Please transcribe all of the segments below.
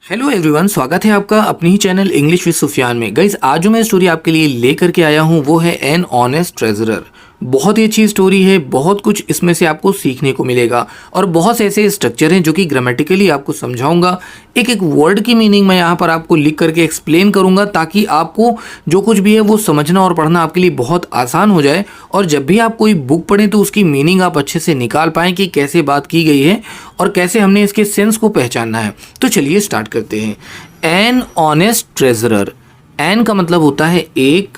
Hello everyone, स्वागत है आपका अपनी ही चैनल इंग्लिश विद सुफियान में। गाइस, आज जो मैं स्टोरी आपके लिए लेकर के आया हूँ वो है एन ऑनेस्ट ट्रेजरर। बहुत ही अच्छी स्टोरी है, बहुत कुछ इसमें से आपको सीखने को मिलेगा और बहुत से ऐसे स्ट्रक्चर हैं जो कि ग्रामेटिकली आपको समझाऊंगा। एक एक वर्ड की मीनिंग मैं यहाँ पर आपको लिख करके एक्सप्लेन करूंगा ताकि आपको जो कुछ भी है वो समझना और पढ़ना आपके लिए बहुत आसान हो जाए। और जब भी आप कोई बुक पढ़ें तो उसकी मीनिंग आप अच्छे से निकाल पाएँ कि कैसे बात की गई है और कैसे हमने इसके सेंस को पहचानना है। तो चलिए स्टार्ट करते हैं। An honest treasurer. एन का मतलब होता है एक,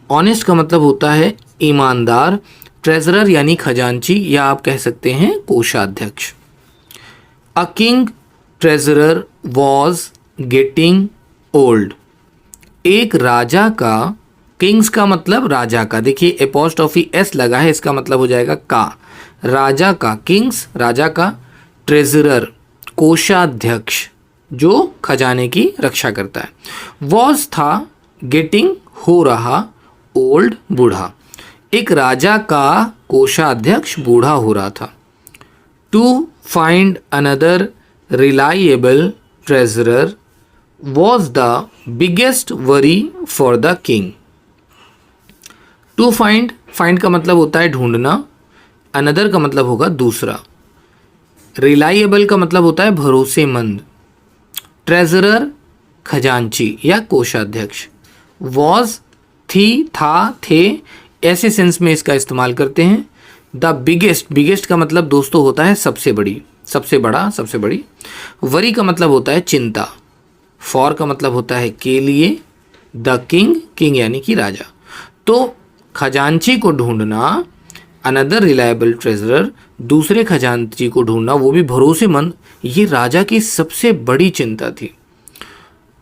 ऑनेस्ट का मतलब होता है ईमानदार, ट्रेजरर यानी खजांची या आप कह सकते हैं कोषाध्यक्ष। A king treasurer was getting old. एक राजा का, किंग्स का मतलब राजा का, देखिए एपोस्ट्रोफी एस लगा है, इसका मतलब हो जाएगा का। राजा का, किंग्स राजा का, ट्रेजरर कोषाध्यक्ष जो खजाने की रक्षा करता है। वॉज था, गेटिंग हो रहा, ओल्ड बूढ़ा। एक राजा का कोषाध्यक्ष बूढ़ा हो रहा था। To find another reliable treasurer was the biggest worry for the king. To find, find का मतलब होता है ढूंढना, अनदर का मतलब होगा दूसरा, रिलायबल का मतलब होता है भरोसेमंद, ट्रेजरर खजांची या कोषाध्यक्ष, वॉज थी, था, थे, ऐसे सेंस में इसका इस्तेमाल करते हैं। द बिगेस्ट, बिगेस्ट का मतलब दोस्तों होता है सबसे बड़ी, सबसे बड़ा, सबसे बड़ी। वरी का मतलब होता है चिंता, फॉर का मतलब होता है के लिए, द किंग, किंग यानी कि राजा। तो खजांची को ढूंढना, अनदर रिलायबल ट्रेजरर दूसरे खजांची को ढूंढना वो भी भरोसेमंद, ये राजा की सबसे बड़ी चिंता थी।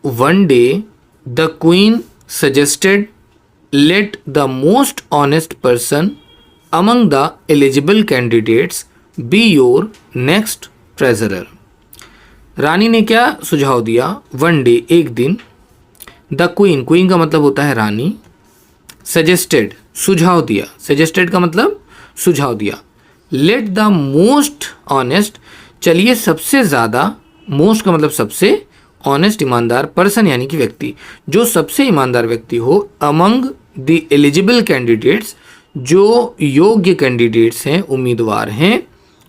One day the queen suggested let the most honest person among the eligible candidates be your next treasurer। रानी ने क्या सुझाव दिया? वन डे एक दिन, द क्वीन, क्वीन का मतलब होता है रानी, सजेस्टेड सुझाव दिया, सजेस्टेड का मतलब सुझाव दिया, लेट द मोस्ट ऑनेस्ट चलिए सबसे ज़्यादा, मोस्ट का मतलब सबसे, ऑनेस्ट ईमानदार, पर्सन यानी कि व्यक्ति, जो सबसे ईमानदार व्यक्ति हो, अमंग द एलिजिबल कैंडिडेट्स जो योग्य कैंडिडेट्स हैं, उम्मीदवार हैं,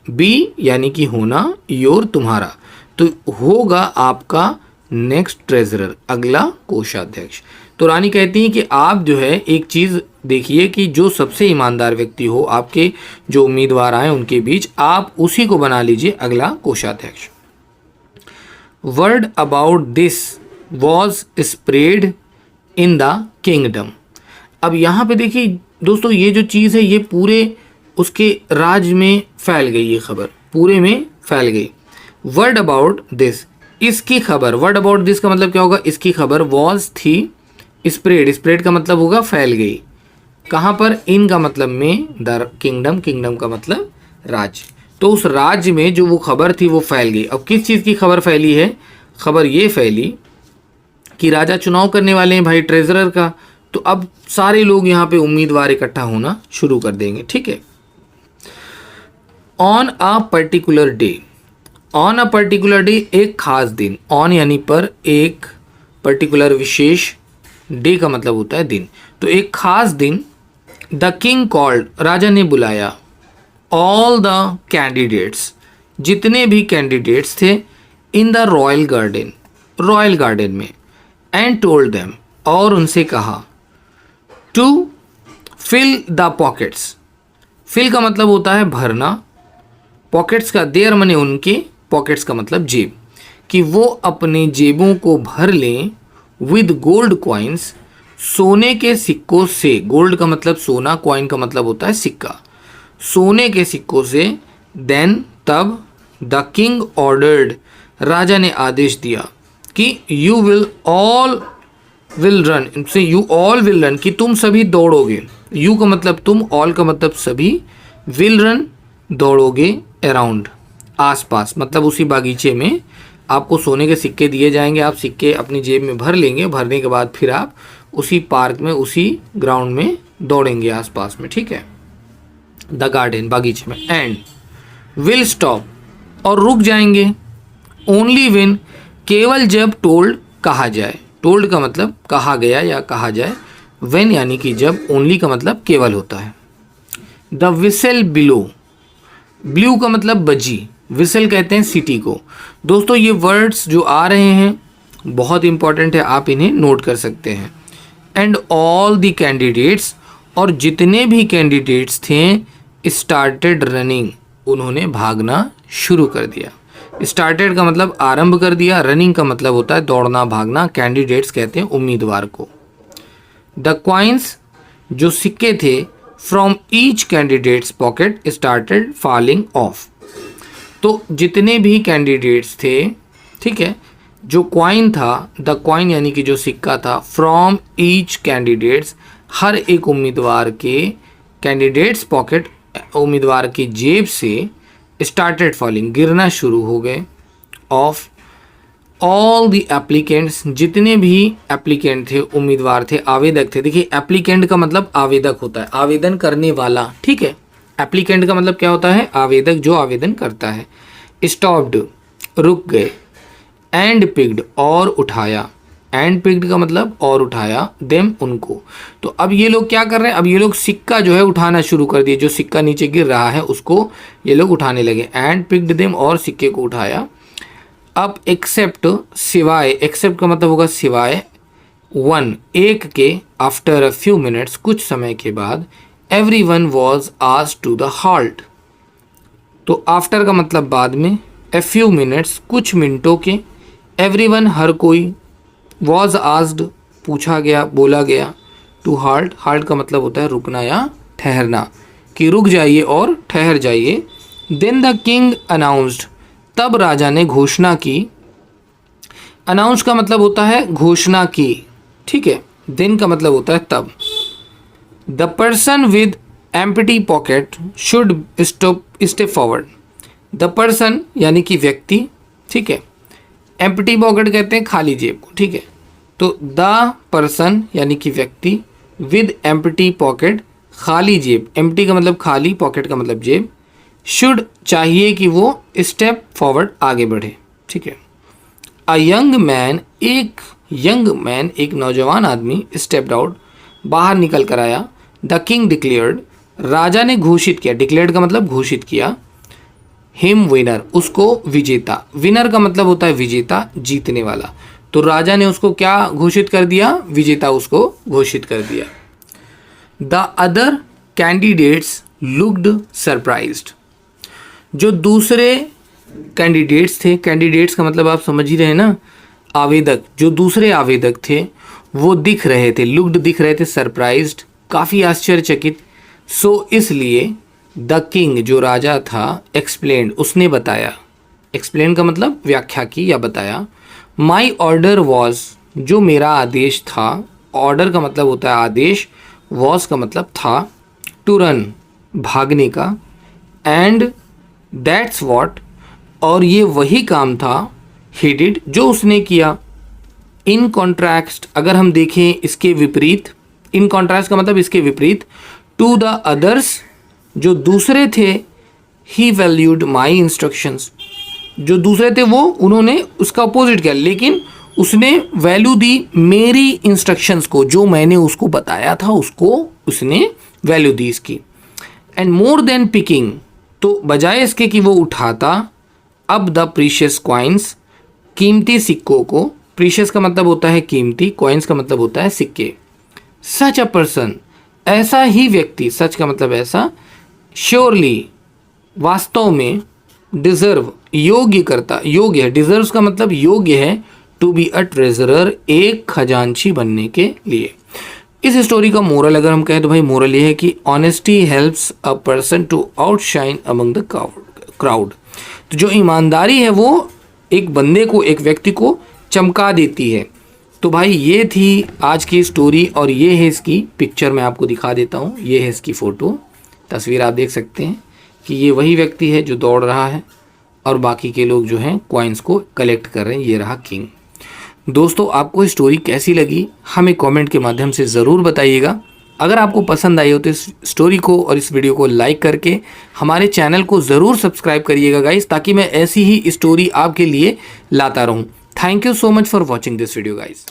बी यानी कि होना, योर तुम्हारा, तो होगा आपका नेक्स्ट ट्रेजरर अगला कोषाध्यक्ष। तो रानी कहती हैं कि आप जो है एक चीज़ देखिए कि जो सबसे ईमानदार व्यक्ति हो आपके जो उम्मीदवार आए उनके बीच, आप उसी को बना लीजिए अगला कोषाध्यक्ष। Word about this was spread in the kingdom. अब यहाँ पे देखिए दोस्तों, ये जो चीज़ है ये पूरे उसके राज्य में फैल गई, ये खबर पूरे में फैल गई। वर्ड अबाउट दिस, इसकी खबर, वर्ड अबाउट दिस का मतलब क्या होगा? इसकी खबर, वॉज थी, स्प्रेड, स्प्रेड का मतलब होगा फैल गई, कहाँ पर? इन का मतलब में, द किंगडम, किंगडम का मतलब राज्य, तो उस राज्य में जो वो खबर थी वो फैल गई। अब किस चीज़ की खबर फैली है? खबर ये फैली कि राजा चुनाव करने वाले हैं भाई ट्रेजरर का, तो अब सारे लोग यहाँ पे उम्मीदवार इकट्ठा होना शुरू कर देंगे, ठीक है। On a particular day, on a particular day एक खास दिन, ऑन यानी पर, एक, पर्टिकुलर विशेष, डे का मतलब होता है दिन, तो एक खास दिन, द किंग कॉल्ड राजा ने बुलाया, ऑल द कैंडिडेट्स जितने भी कैंडिडेट्स थे, in the royal garden, royal garden में, एंड टोल्ड देम और उनसे कहा, to fill the pockets, fill का मतलब होता है भरना, पॉकेट्स का देयर मने उनके, पॉकेट्स का मतलब जेब, कि वो अपने जेबों को भर लें, विद गोल्ड कॉइन्स सोने के सिक्कों से, गोल्ड का मतलब सोना, कॉइन का मतलब होता है सिक्का, सोने के सिक्कों से, देन तब, द किंग ऑर्डर्ड राजा ने आदेश दिया कि you will all will run, इनसे यू ऑल विल रन कि तुम सभी दौड़ोगे, यू का मतलब तुम, ऑल का मतलब सभी, विल रन दौड़ोगे, अराउंड आसपास, मतलब उसी बागीचे में आपको सोने के सिक्के दिए जाएंगे, आप सिक्के अपनी जेब में भर लेंगे, भरने के बाद फिर आप उसी पार्क में, उसी ग्राउंड में दौड़ेंगे आसपास में, ठीक है, द गार्डन बागीचे में, एंड विल स्टॉप और रुक जाएंगे, ओनली व्हेन केवल जब टोल्ड कहा जाए, टोल्ड का मतलब कहा गया या कहा जाए, व्हेन यानी कि जब, ओनली का मतलब केवल होता है। द विसल बिलो, ब्लू का मतलब बजी, विसल कहते हैं सिटी को। दोस्तों ये वर्ड्स जो आ रहे हैं बहुत इंपॉर्टेंट है, आप इन्हें नोट कर सकते हैं। एंड ऑल द कैंडिडेट्स, और जितने भी कैंडिडेट्स थे स्टार्टेड रनिंग, उन्होंने भागना शुरू कर दिया। स्टार्टेड का मतलब आरंभ कर दिया, रनिंग का मतलब होता है दौड़ना भागना, कैंडिडेट्स कहते हैं उम्मीदवार को। द क्वाइंस, जो सिक्के थे, from each candidates pocket started falling of. तो जितने भी कैंडिडेट्स थे, ठीक है, जो क्वाइन था, द क्वाइन यानी कि जो सिक्का था, फ्रॉम ईच कैंडिडेट्स, हर एक उम्मीदवार के कैंडिडेट्स पॉकेट, उम्मीदवार की जेब से स्टार्टेड फॉलिंग, गिरना शुरू हो गए। ऑफ ऑल द एप्लीकेंट्स, जितने भी एप्लीकेंट थे, उम्मीदवार थे, आवेदक थे। देखिए एप्लीकेंट का मतलब आवेदक होता है, आवेदन करने वाला, ठीक है। एप्लीकेंट का मतलब क्या होता है, आवेदक, जो आवेदन करता है। स्टॉप्ड, रुक गए। एंड पिक्ड, और उठाया। एंड पिक्ड का मतलब और उठाया, देम, उनको। तो अब ये लोग क्या कर रहे हैं, अब ये लोग सिक्का जो है उठाना शुरू कर दिए, जो सिक्का नीचे गिर रहा है उसको ये लोग उठाने लगे। एंड पिक्ड देम, और सिक्के को उठाया। अब एक्सेप्ट, सिवाय, एक्सेप्ट का मतलब होगा सिवाय, वन, एक के, आफ्टर अ फ्यू मिनट्स, कुछ समय के बाद, everyone was asked to the halt. तो आफ्टर का मतलब बाद में, ए फ्यू मिनट्स, कुछ मिनटों के, एवरीवन, हर कोई, वॉज आस्क्ड, पूछा गया, बोला गया, टू हाल्ट, हाल्ट का मतलब होता है रुकना या ठहरना, कि रुक जाइए और ठहर जाइए। देन द किंग अनाउंस्ड, तब राजा ने घोषणा की। अनाउंस का मतलब होता है घोषणा की, ठीक है। देन का मतलब होता है तब। The person with empty pocket should step forward. The person यानी कि व्यक्ति, ठीक है। एम्प्टी पॉकेट कहते हैं खाली जेब को, ठीक है। तो द पर्सन यानी कि व्यक्ति, विद एम्प्टी पॉकेट, खाली जेब, एम्प्टी का मतलब खाली, पॉकेट का मतलब जेब, शुड चाहिए कि वो स्टेप फॉरवर्ड, आगे बढ़े, ठीक है। अ यंग मैन, एक यंग मैन, एक नौजवान आदमी, स्टेप्ड आउट, बाहर निकल कर आया। द किंग डिक्लेयर्ड, राजा ने घोषित किया, डिक्लेयर्ड का मतलब घोषित किया। हिम विनर, उसको विजेता, विनर का मतलब होता है विजेता, जीतने वाला। तो राजा ने उसको क्या घोषित कर दिया, विजेता उसको घोषित कर दिया। The other candidates looked surprised, जो दूसरे कैंडिडेट्स थे, कैंडिडेट्स का मतलब आप समझ ही रहे हैं ना, आवेदक, जो दूसरे आवेदक थे वो दिख रहे थे, लुक्ड दिख रहे थे, सरप्राइज्ड काफ़ी आश्चर्यचकित। सो इसलिए द किंग, जो राजा था, एक्सप्लेन्ड, उसने बताया, एक्सप्लेन का मतलब व्याख्या की या बताया। माई ऑर्डर वॉज, जो मेरा आदेश था, ऑर्डर का मतलब होता है आदेश, वॉज का मतलब था, टू रन, भागने का, एंड दैट्स वॉट, और ये वही काम था, ही डिड, जो उसने किया। इन कॉन्ट्रास्ट, अगर हम देखें इसके विपरीत, इन कॉन्ट्रास्ट का मतलब इसके विपरीत, टू द अदर्स, जो दूसरे थे, ही वैल्यूड माई इंस्ट्रक्शंस, जो दूसरे थे वो, उन्होंने उसका अपोजिट किया, लेकिन उसने वैल्यू दी मेरी इंस्ट्रक्शंस को, जो मैंने उसको बताया था उसको उसने वैल्यू दी इसकी। एंड मोर देन पिकिंग, तो बजाय इसके कि वो उठाता, अब द प्रीशियस कॉइन्स, कीमती सिक्कों को, प्रीशियस का मतलब होता है कीमती, कॉइन्स का मतलब होता है सिक्के। सच अ पर्सन, ऐसा ही व्यक्ति, सच का मतलब ऐसा, श्योरली, वास्तव में, डिजर्व, योग्य करता, योग्य है, डिजर्व का मतलब योग्य है, टू बी अ ट्रेजरर, एक खजांची बनने के लिए। इस स्टोरी का मोरल अगर हम कहें तो भाई मोरल ये है कि honesty helps a person to outshine among the crowd. तो जो ईमानदारी है वो एक बंदे को, एक व्यक्ति को चमका देती है। तो भाई ये थी आज की स्टोरी, और ये है इसकी पिक्चर, मैं आपको दिखा देता हूँ, ये है इसकी फ़ोटो, तस्वीर आप देख सकते हैं कि ये वही व्यक्ति है जो दौड़ रहा है और बाकी के लोग जो हैं कॉइन्स को कलेक्ट कर रहे हैं। ये रहा किंग। दोस्तों आपको स्टोरी कैसी लगी हमें कमेंट के माध्यम से ज़रूर बताइएगा। अगर आपको पसंद आई हो तो इस स्टोरी को और इस वीडियो को लाइक करके हमारे चैनल को ज़रूर सब्सक्राइब करिएगा गाइस, ताकि मैं ऐसी ही स्टोरी आपके लिए लाता रहूं। Thank you so much for watching this video guys.